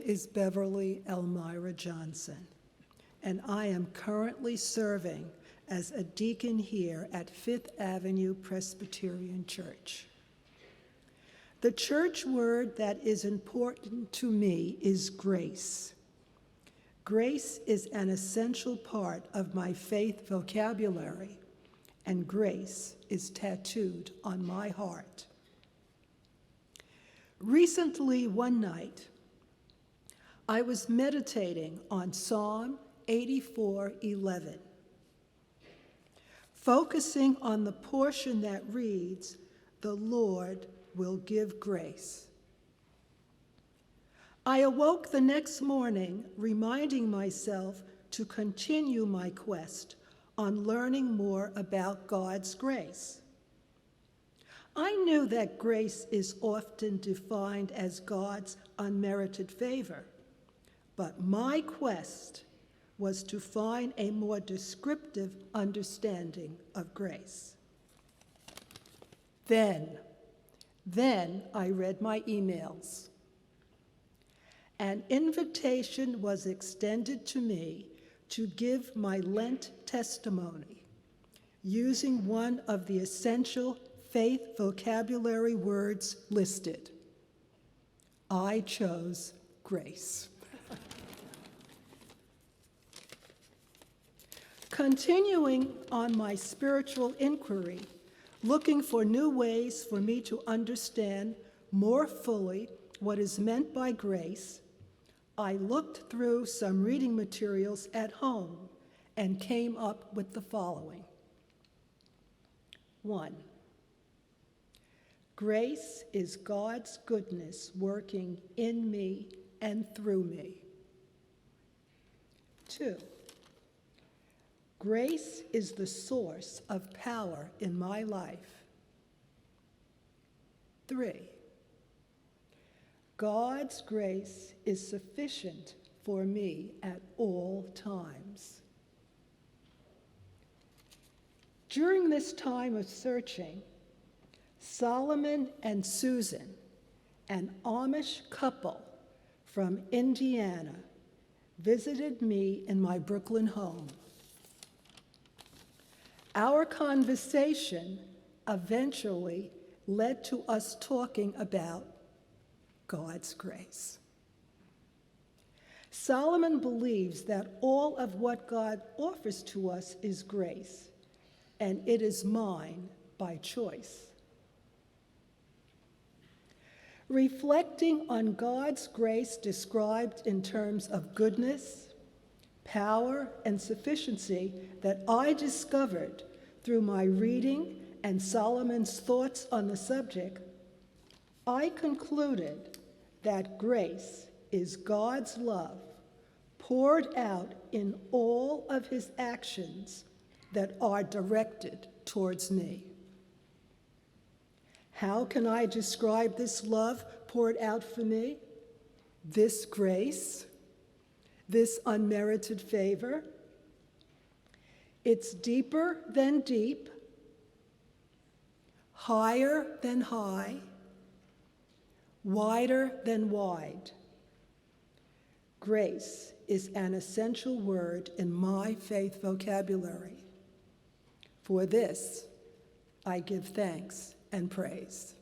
is Beverly Elmyra Johnston, and I am currently serving as a deacon here at Fifth Avenue Presbyterian Church. The church word that is important to me is grace. Grace is an essential part of my faith vocabulary, and grace is tattooed on my heart. Recently, one night, I was meditating on Psalm 84:11, focusing on the portion that reads, "The Lord will give grace." I awoke the next morning reminding myself to continue my quest on learning more about God's grace. I knew that grace is often defined as God's unmerited favor, but my quest was to find a more descriptive understanding of grace. Then I read my emails. An invitation was extended to me to give my Lent testimony using one of the essential faith vocabulary words listed. I chose grace. Continuing on my spiritual inquiry, looking for new ways for me to understand more fully what is meant by grace, I looked through some reading materials at home and came up with the following. 1. Grace is God's goodness working in me and through me. 2. Grace is the source of power in my life. 3. God's grace is sufficient for me at all times. During this time of searching, Solomon and Susan, an Amish couple from Indiana, visited me in my Brooklyn home. Our conversation eventually led to us talking about God's grace. Solomon believes that all of what God offers to us is grace, and it is mine by choice. Reflecting on God's grace described in terms of goodness, power, and sufficiency that I discovered through my reading and Solomon's thoughts on the subject, I concluded that grace is God's love poured out in all of his actions that are directed towards me. How can I describe this love poured out for me? This grace, this unmerited favor? It's deeper than deep, higher than high, wider than wide. Grace is an essential word in my faith vocabulary. For this, I give thanks and praise.